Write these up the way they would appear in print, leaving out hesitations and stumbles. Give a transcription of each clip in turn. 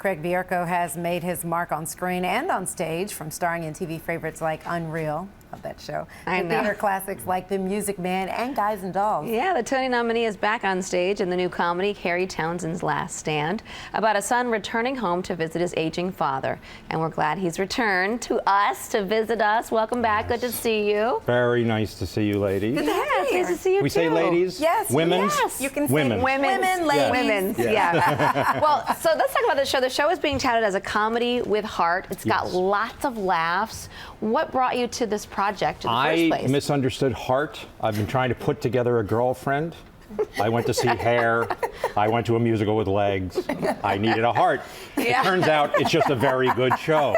Craig Bierko has made his mark on screen and on stage, from starring in TV favorites like Unreal, love that show, to theater classics like The Music Man and Guys and Dolls. Yeah, the Tony nominee is back on stage in the new comedy Harry Townsend's Last Stand, about a son returning home to visit his aging father. And we're glad he's returned to us to visit us. Welcome back. Good to see you. Very nice to see you, ladies. Yes, nice to see you we too. say ladies? Yes. Women's? Yes. You can say women. Women, ladies. Women's, yeah. Well, so let's talk about the show. The show is being touted as a comedy with heart. It's got lots of laughs. What brought you to this project in the first place? I misunderstood heart. I've been trying to put together a girlfriend. I went to see Hair. I went to a musical with legs. I needed a heart. It turns out it's just a very good show.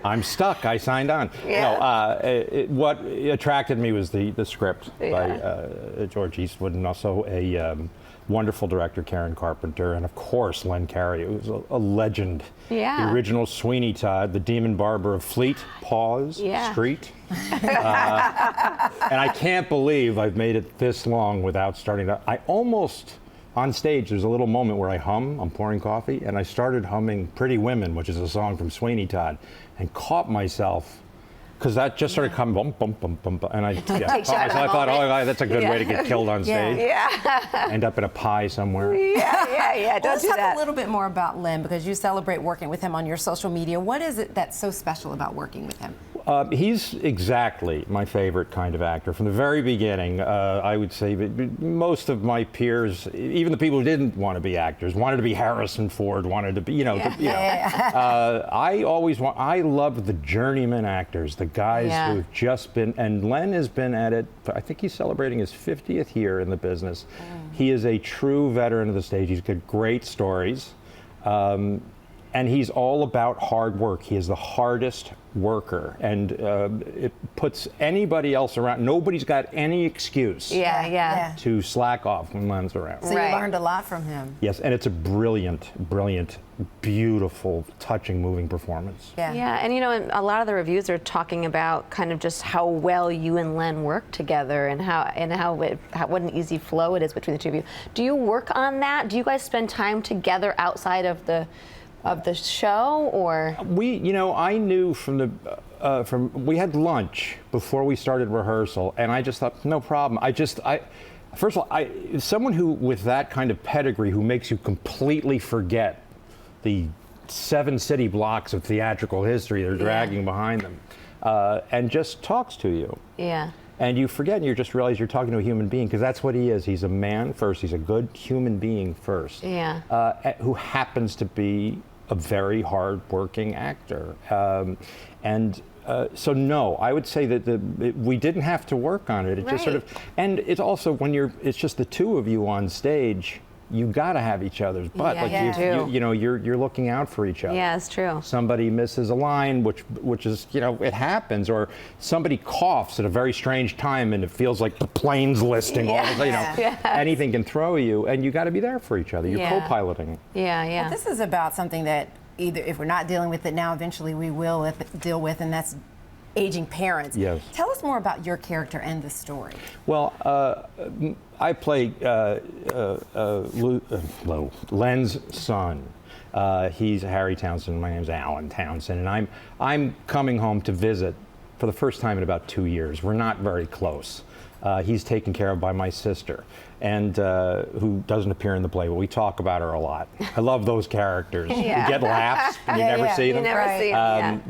I'm stuck. I signed on. No, what attracted me was the script by George Eastwood, and also a wonderful director, Karen Carpenter, and of course Len Carey, who was a legend. Yeah. The original Sweeney Todd, the demon barber of Fleet, Street. And I can't believe I've made it this long without starting to. I almost, on stage, there's a little moment where I hum, I'm pouring coffee, and I started humming Pretty Women, which is a song from Sweeney Todd, and caught myself, because that just started coming, bum, bum, bum, bum, bum, and I caught myself. I thought, oh, that's a good way to get killed on stage. End up in a pie somewhere. Let's talk a little bit more about Len, because you celebrate working with him on your social media. What is it that's so special about working with him? He's exactly my favorite kind of actor. From the very beginning, I would say that most of my peers, even the people who didn't want to be actors, wanted to be Harrison Ford, wanted to be, I love the journeyman actors, the guys who've just been, and Len has been at it, I think he's celebrating his 50th year in the business. He is a true veteran of the stage. He's got great stories. And he's all about hard work. He is the hardest worker, and it puts anybody else around. Nobody's got any excuse to slack off when Len's around. So you learned a lot from him. Yes, and it's a brilliant, brilliant, beautiful, touching, moving performance. Yeah, and you know, a lot of the reviews are talking about kind of just how well you and Len work together, and what an easy flow it is between the two of you. Do you work on that? Do you guys spend time together outside of the show, or? I knew from we had lunch before we started rehearsal, and I just thought, no problem. First of all, someone who with that kind of pedigree, who makes you completely forget the 7 city blocks of theatrical history they're dragging behind them, and just talks to you. Yeah. And you forget, and you just realize you're talking to a human being, because that's what he is. He's a man first. He's a good human being first. Yeah. Who happens to be a very hard-working actor. So no, I would say that we didn't have to work on it. It just sort of, and it's also when it's just the two of you on stage, you got to have each other's butt. You're looking out for each other. Yeah, it's true. Somebody misses a line, which is, it happens, or somebody coughs at a very strange time, and it feels like the plane's listing. All of anything can throw you, and you got to be there for each other. You're co-piloting. Well, this is about something that either, if we're not dealing with it now, eventually we will deal with, and that's aging parents. Yes. Tell us more about your character and the story. Well, I play Len's son. He's Harry Townsend. My name's Alan Townsend, and I'm coming home to visit for the first time in about 2 years. We're not very close. He's taken care of by my sister, and who doesn't appear in the play, but we talk about her a lot. I love those characters. You get laughs, and you never see them. You never see them.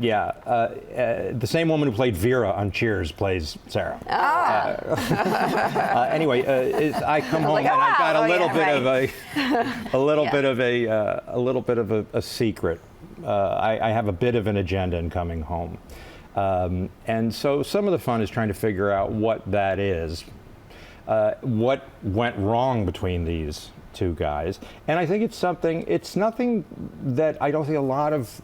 The same woman who played Vera on Cheers plays Sara. Anyway, I come home and I've got a little bit of a secret. I have a bit of an agenda in coming home. And so some of the fun is trying to figure out what that is, what went wrong between these two guys. And I think it's nothing that I don't think a lot of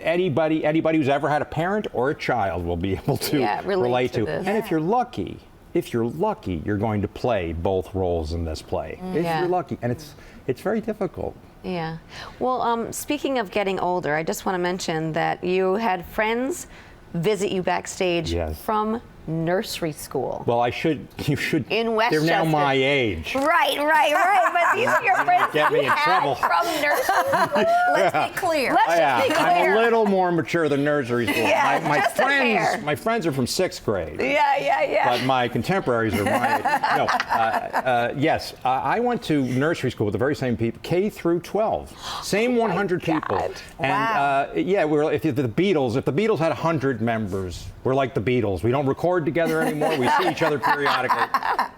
anybody who's ever had a parent or a child will be able to relate to. And if you're lucky, you're going to play both roles in this play. If you're lucky, and it's very difficult. Yeah. Well, speaking of getting older, I just want to mention that you had friends visit you backstage from nursery school. Well, you should. In They're now Westchester. my age. Right. But these are your friends Get me you in had trouble. from nursery school. Let's be clear. Let's just be clear. I'm a little more mature than nursery school. Yeah, just a hair. My friends are from 6th grade. Yeah. But my contemporaries are my age. No, yes, I went to nursery school with the very same people, K through 12, same 100 people. And Wow. if the Beatles had 100 members, we're like the Beatles. We don't record together anymore. We see each other periodically.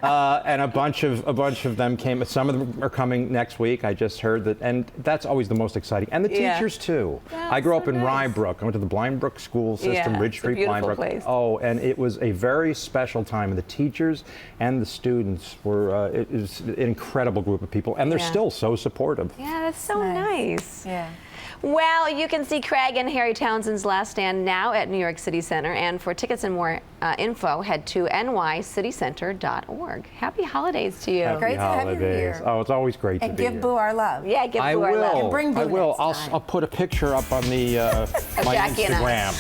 And a bunch of them came. Some of them are coming next week. I just heard that, and that's always the most exciting. And the teachers too. Yeah, I grew up so in nice. Rybrook. I went to the Blindbrook school system, Yeah, Ridge it's a Street, beautiful Blindbrook. place. Oh, and it was a very special time. And the teachers and the students were. It was an incredible group of people, and they're still so supportive. Yeah, that's so nice. Yeah. Well, you can see Craig and Harry Townsend's Last Stand now at New York City Center. And for tickets and more info, head to nycitycenter.org. Happy holidays to you. Happy Great to have you holidays. here. Oh, it's always great And to be give here. Boo our love. Yeah, give I Boo our love. will. And bring Boo I will. next time. I'll put a picture up on the my Jacque and I. Instagram.